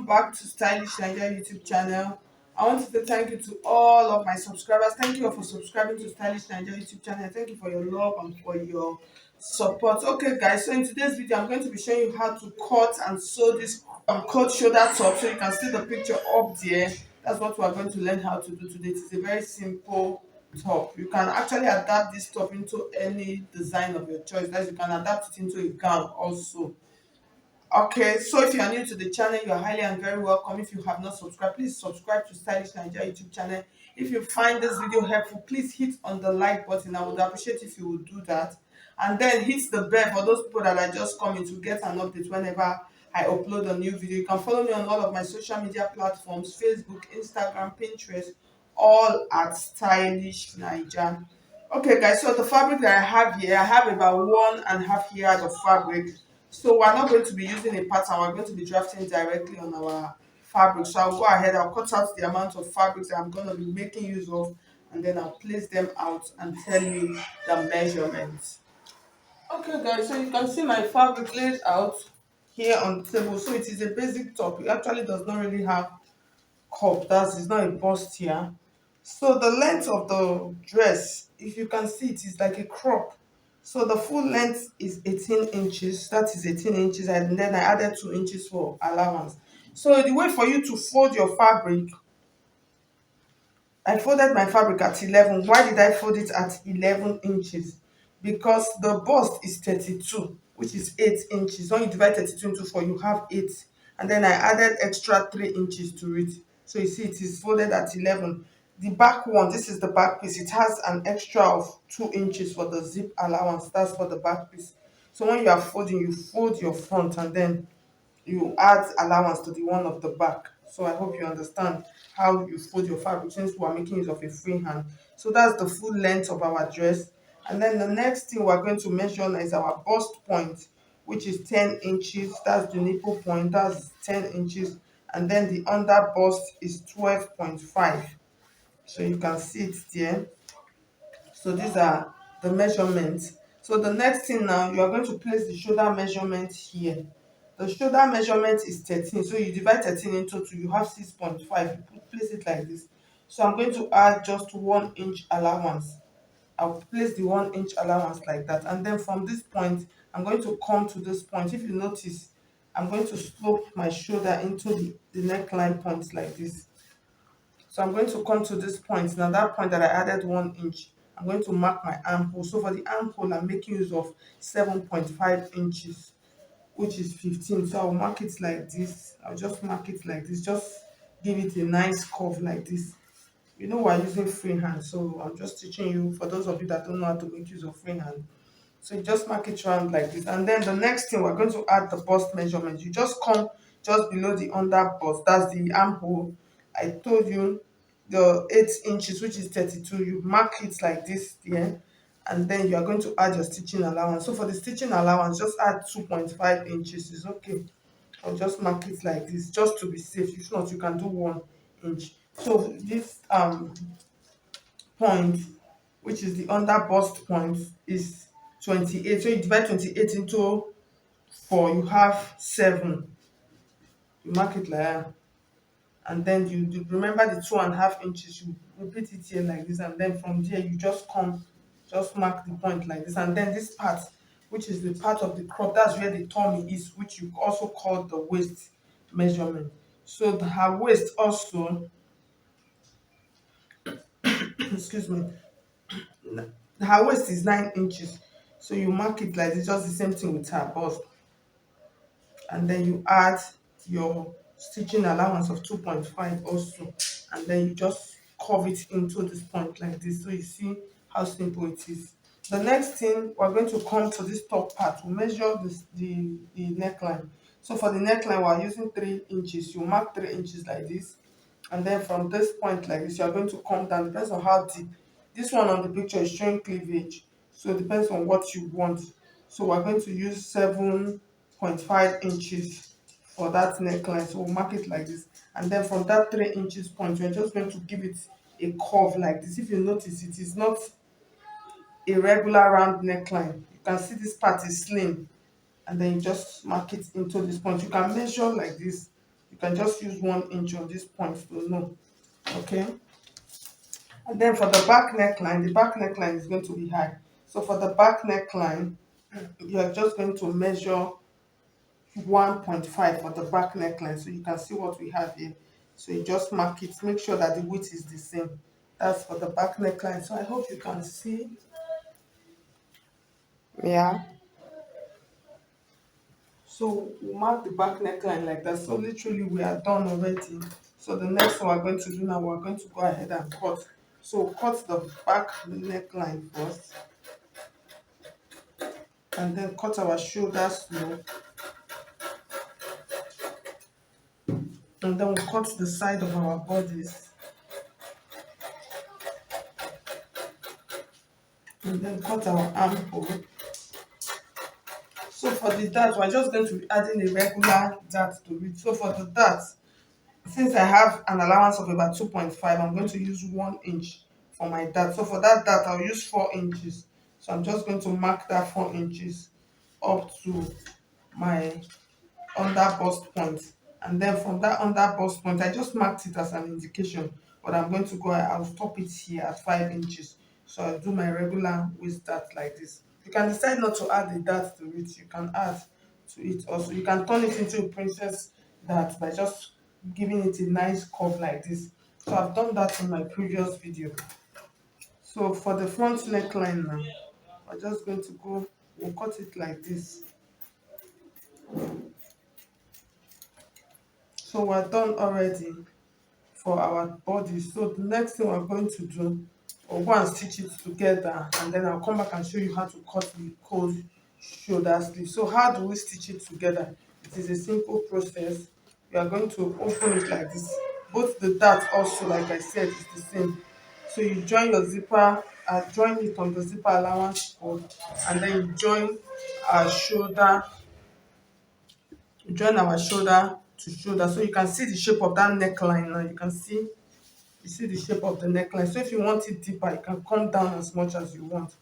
back to Stylish Naija YouTube channel. I want to say thank you to all of my subscribers. Thank you all for subscribing to Stylish Naija YouTube channel. Thank you for your love and for your support. Okay, guys, so in today's video, I'm going to be showing you how to cut and sew this coat shoulder top. So you can see the picture up there. That's what we are going to learn how to do today. It's a very simple top. You can actually adapt this top into any design of your choice. That you can adapt it into a gown also. Okay, so if you are new to the channel, you are highly and very welcome. If you have not subscribed, please subscribe to Stylish Naija YouTube channel. If you find this video helpful, please hit on the like button. I would appreciate if you would do that. And then hit the bell for those people that are just coming to get an update whenever I upload a new video. You can follow me on all of my social media platforms: Facebook, Instagram, Pinterest, all at Stylish Naija. Okay, guys, so the fabric that I have here, I have about 1.5 yards of fabric. So we're not going to be using a pattern, we're going to be drafting directly on our fabric. So I'll go ahead, I'll cut out the amount of fabrics that I'm going to be making use of, and then I'll place them out and tell you the measurements. Okay, guys, so you can see my fabric laid out here on the table. So it is a basic top. It actually does not really have cup. It's not a bust here. So the length of the dress, if you can see, it is like a crop. So the full length is 18 inches. That is 18 inches, and then I added 2 inches for allowance. So the way for you to fold your fabric, I folded my fabric at 11. Why did I fold it at 11 inches? Because the bust is 32, which is 8 inches. When you divide 32 into 4, you have 8. And then I added extra 3 inches to it. So you see it is folded at 11. The back one, this is the back piece. It has an extra of 2 inches for the zip allowance. That's for the back piece. So when you are folding, you fold your front and then you add allowance to the one of the back. So I hope you understand how you fold your fabric since we are making use of a free hand. So that's the full length of our dress. And then the next thing we're going to measure now is our bust point, which is 10 inches. That's the nipple point, that's 10 inches. And then the under bust is 12.5. So you can see it there. So these are the measurements. So the next thing now, you are going to place the shoulder measurement here. The shoulder measurement is 13. So you divide 13 into 2, you have 6.5. You place it like this. So I'm going to add just 1 inch allowance. I'll place the 1 inch allowance like that. And then from this point, I'm going to come to this point. If you notice, I'm going to slope my shoulder into the neckline point like this. So I'm going to come to this point. Now that point that I added 1 inch, I'm going to mark my armhole. So for the armhole, I'm making use of 7.5 inches, which is 15. So I'll mark it like this. I'll just mark it like this. Just give it a nice curve like this. You know we're using freehand, so I'm just teaching you for those of you that don't know how to make use of freehand. So you just mark it round like this. And then the next thing, we're going to add the bust measurement. You just come just below the under bust. That's the armhole. I told you the 8 inches, which is 32. You mark it like this there. And then you are going to add your stitching allowance. So for the stitching allowance, just add 2.5 inches. It's okay. I'll just mark it like this just to be safe. If not, you can do 1 inch. So this point, which is the under bust point, is 28. So you divide 28 into 4, you have 7. You mark it like that. And then you remember the 2.5 inches, you repeat it here like this, and then from there you just come, just mark the point like this. And then this part, which is the part of the crop, that's where the tummy is, which you also call the waist measurement. So her waist also, excuse me, her waist is 9 inches. So you mark it like this, just the same thing with her bust. And then you add your stitching allowance of 2.5 also. And then you just curve it into this point like this. So you see how simple it is. The next thing, we're going to come to this top part. We measure the neckline. So for the neckline, we're using 3 inches. You mark 3 inches like this. And then from this point like this, you're going to come down. Depends on how deep. This one on the picture is showing cleavage. So it depends on what you want. So we're going to use 7.5 inches for that neckline. So we'll mark it like this. And then from that 3 inches point, we're just going to give it a curve like this. If you notice, it is not a regular round neckline. You can see this part is slim. And then you just mark it into this point. You can measure like this. You can just use 1 inch on this point to know. Okay. And then for the back neckline is going to be high. So for the back neckline, you're just going to measure 1.5 for the back neckline. So you can see what we have here. So you just mark it, make sure that the width is the same. That's for the back neckline. So I hope you can see. Yeah. So we mark the back neckline like that. So literally we are done already. So the next thing we're going to do now, we're going to go ahead and cut. So cut the back neckline first, and then cut our shoulders low, and then we'll cut the side of our bodies, and then cut our armhole. So for the dart, we're just going to be adding a regular dart to it. So for the dart, since I have an allowance of about 2.5, I'm going to use 1 inch for my dart. So for that dart, I'll use 4 inches. So I'm just going to mark that 4 inches up to my under bust point. And then from that under bust point, I just marked it as an indication, but I'm going to go, I'll stop it here at 5 inches. So I'll do my regular waist dart like this. You can decide not to add a dart to it. You can add to it also. You can turn it into a princess dart by just giving it a nice curve like this. So I've done that in my previous video. So for the front neckline now, we're just going to go, we'll cut it like this. So we're done already for our body. So the next thing we're going to do, we'll go and stitch it together, and then I'll come back and show you how to cut the cold shoulder sleeve. So how do we stitch it together? It is a simple process. We are going to open it like this. Both the dart also, like I said, is the same. So you join your zipper, join it on the zipper allowance cord, and then you join our shoulder, join our shoulder to shoulder. So you can see the shape of that neckline now. You see the shape of the neckline. So if you want it deeper, you can come down as much as you want.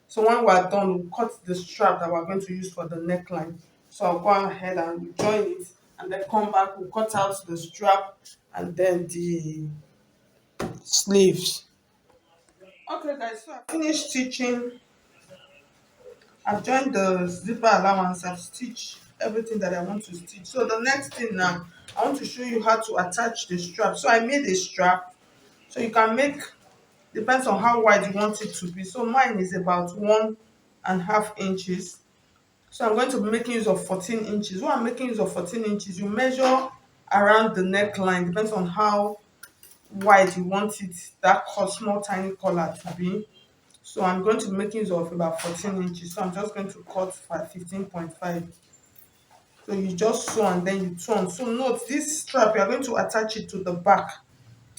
So when we're done, we'll cut the strap that we're going to use for the neckline. So I'll go ahead and join it, and then come back, we'll cut out the strap and then the sleeves. Okay guys, so I finished stitching. I've joined the zipper allowance, I've stitched everything that I want to stitch. So the next thing now, I want to show you how to attach the strap. So I made a strap. So you can make, depends on how wide you want it to be. So mine is about 1.5 inches. So I'm going to be making use of 14 inches. When I'm making use of 14 inches, you measure around the neckline, depends on how wide you want it, that small tiny collar to be. So I'm going to be making use of about 14 inches. So I'm just going to cut for 15.5. So you just sew and then you turn. So note this strap, you are going to attach it to the back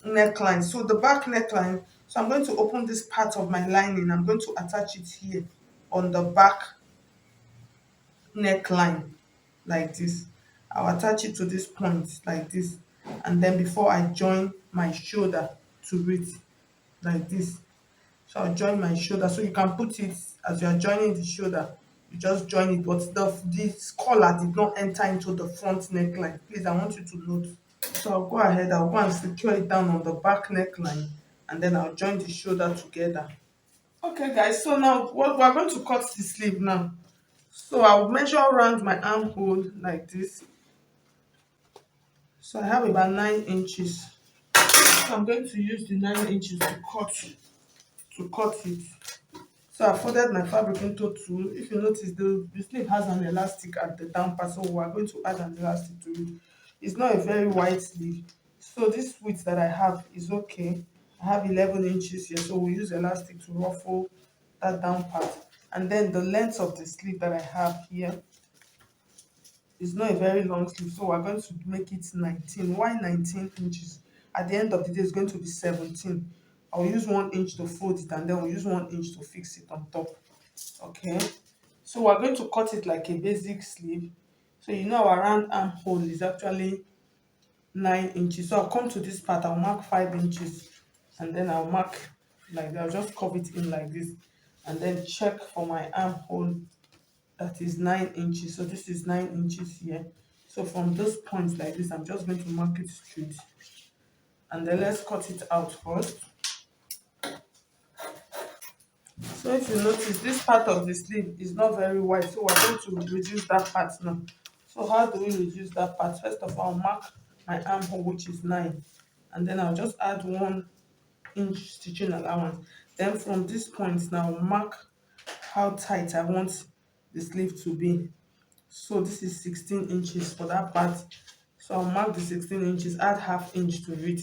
neckline. So the back neckline, so I'm going to open this part of my lining. I'm going to attach it here on the back neckline like this. I'll attach it to this point like this, and then before I join my shoulder to it like this. So I'll join my shoulder. So you can put it as you are joining the shoulder, you just join it, but this collar did not enter into the front neckline. Please, I want you to note. So I'll go ahead, I'll go and secure it down on the back neckline, and then I'll join the shoulder together. Okay guys, so now what we're going to cut the sleeve now. So I'll measure around my armhole like this. So I have about 9 inches. So I'm going to use the 9 inches to cut it. So I folded my fabric into two. If you notice, the sleeve has an elastic at the down part, so we're going to add an elastic to it. It's not a very wide sleeve, so this width that I have is okay. I have 11 inches here, so we'll use elastic to ruffle that down part. And then the length of the sleeve that I have here is not a very long sleeve, so we're going to make it 19. Why 19 inches? At the end of the day, it's going to be 17. I'll use 1 inch to fold it, and then we'll use 1 inch to fix it on top. Okay, so we're going to cut it like a basic sleeve. So you know our round armhole is actually 9 inches. So I'll come to this part, I'll mark 5 inches, and then I'll mark like that. I'll just curve it in like this, and then check for my armhole, that is 9 inches. So this is 9 inches here. So So from those points like this, I'm just going to mark it straight, and then let's cut it out first. So if you notice, this part of the sleeve is not very wide, so we're going to reduce that part now. So how do we reduce that part? First of all, I'll mark my armhole, which is 9, and then I'll just add 1 inch stitching allowance. Then from this point now, I'll mark how tight I want the sleeve to be. So this is 16 inches for that part. So I'll mark the 16 inches, add half inch to it,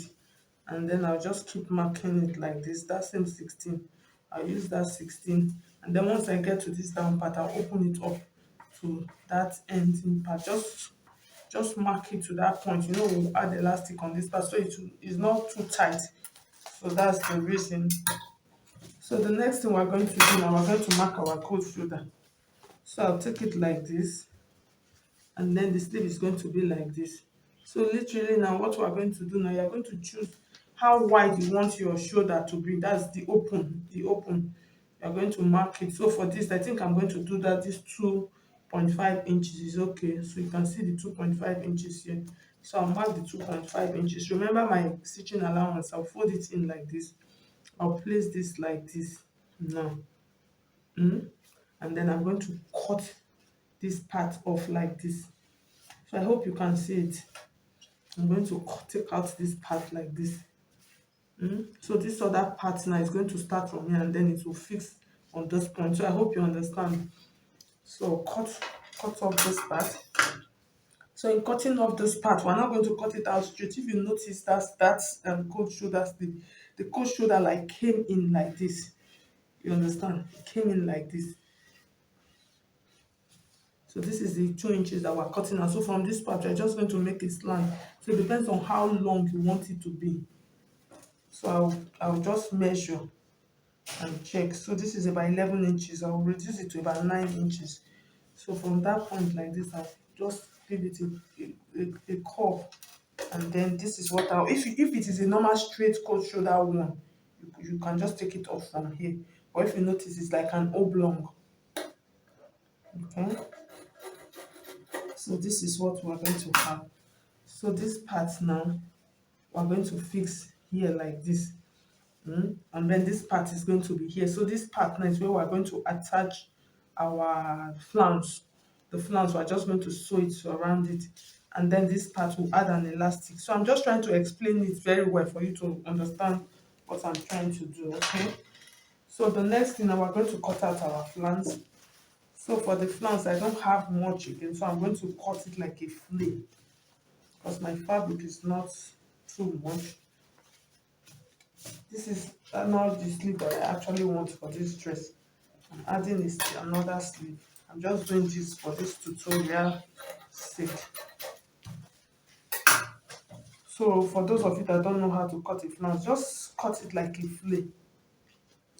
and then I'll just keep marking it like this. That same 16, I'll use that 16, and then once I get to this down part, I'll open it up to that ending part. Just mark it to that point. You know, we'll add elastic on this part so it's not too tight. So that's the reason. So the next thing we're going to do now, we're going to mark our coat shoulder. So I'll take it like this, and then the sleeve is going to be like this. So literally now what we're going to do now, you're going to choose how wide you want your shoulder to be. That's the open. You're going to mark it. So for this, I think I'm going to do that. This 2.5 inches is okay. So you can see the 2.5 inches here. So I'll mark the 2.5 inches. Remember my stitching allowance, I'll fold it in like this. I'll place this like this now. And then I'm going to cut this part off like this. So I hope you can see it. I'm going to take out this part like this. So this other part now is going to start from here, and then it will fix on this point. So I hope you understand. So cut off this part. So in cutting off this part, we're not going to cut it out straight. If you notice, that's coat shoulder sleeve. The coat shoulder like came in like this. You understand? It came in like this. So this is the 2 inches that we're cutting out. So from this part, we're just going to make it slant. So it depends on how long you want it to be. So I'll just measure and check. So this is about 11 inches. I'll reduce it to about 9 inches. So from that point like this, I'll just give it a curve. And then this is what if it is a normal straight coat shoulder one, you can just take it off from here. But if you notice, it's like an oblong. Okay. So this is what we're going to have. So this part now, we're going to fix here like this. And then this part is going to be here. So this part now is where we're going to attach our flounce. The flounce, we're just going to sew it around it. And then this part will add an elastic. So I'm just trying to explain it very well for you to understand what I'm trying to do, okay? So the next thing now, we're going to cut out our flounce. So for the flounce, I don't have much again, so I'm going to cut it like a flay because my fabric is not too much. This is not the sleeve that I actually want for this dress. I'm adding this to another sleeve. I'm just doing this for this tutorial sake. So for those of you that don't know how to cut a flounce, just cut it like a flay.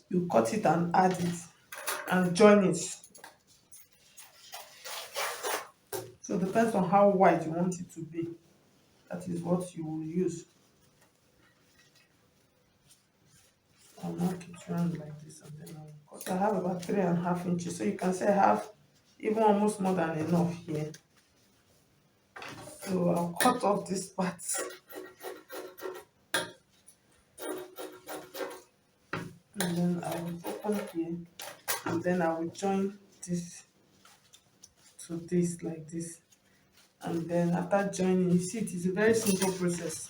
You cut it and add it and join it. So it depends on how wide you want it to be. That is what you will use. I'll mark it round like this, and then I'll cut. I have about 3.5 inches, so you can say I have even almost more than enough here. So I'll cut off this part. And then I will open here, and then I will join this to this like this. And then after joining, you see it is a very simple process.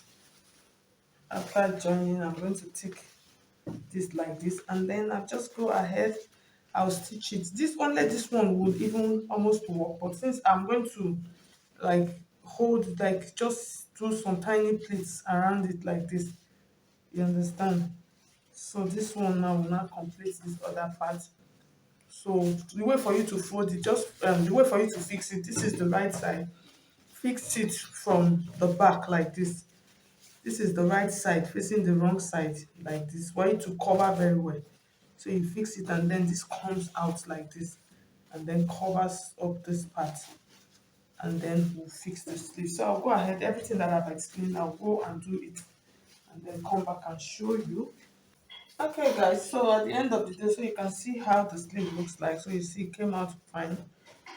After joining, I'm going to take this like this, and then I'll just go ahead, I'll stitch it. This one would even almost work, but since I'm going to like hold, like just do some tiny pleats around it like this, you understand? So this one now will not complete this other part. So the way for you to fold it, just the way for you to fix it, this is the right side. Fix it from the back like this. This is the right side facing the wrong side like this, for you to cover very well. So you fix it, and then this comes out like this, and then covers up this part, and then we'll fix the sleeve. So I'll go ahead, everything that I've explained, I'll go and do it, and then come back and show you. Okay guys, so at the end of the day, so you can see how the sleeve looks like. So you see it came out fine.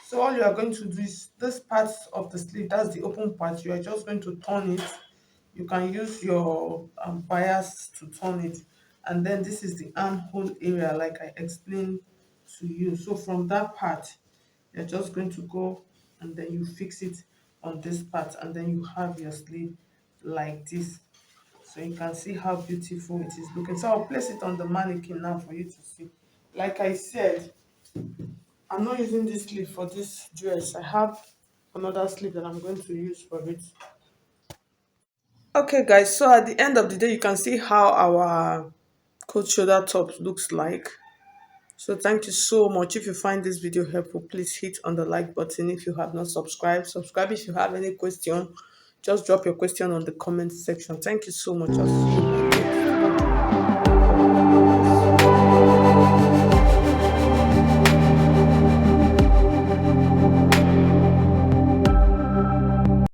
So all you are going to do is this part of the sleeve, that's the open part, you are just going to turn it. You can use your bias to turn it. And then this is the armhole area, like I explained to you. So from that part, you're just going to go and then you fix it on this part, and then you have your sleeve like this. So you can see how beautiful it is looking. So I'll place it on the mannequin now for you to see. Like I said, I'm not using this sleeve for this dress. I have another sleeve that I'm going to use for it. Okay guys, so at the end of the day, you can see how our coat shoulder top looks like. So thank you so much. If you find this video helpful, please hit on the like button. If you have not subscribed, subscribe. If you have any question, just drop your question on the comment section. Thank you so much. I'll see you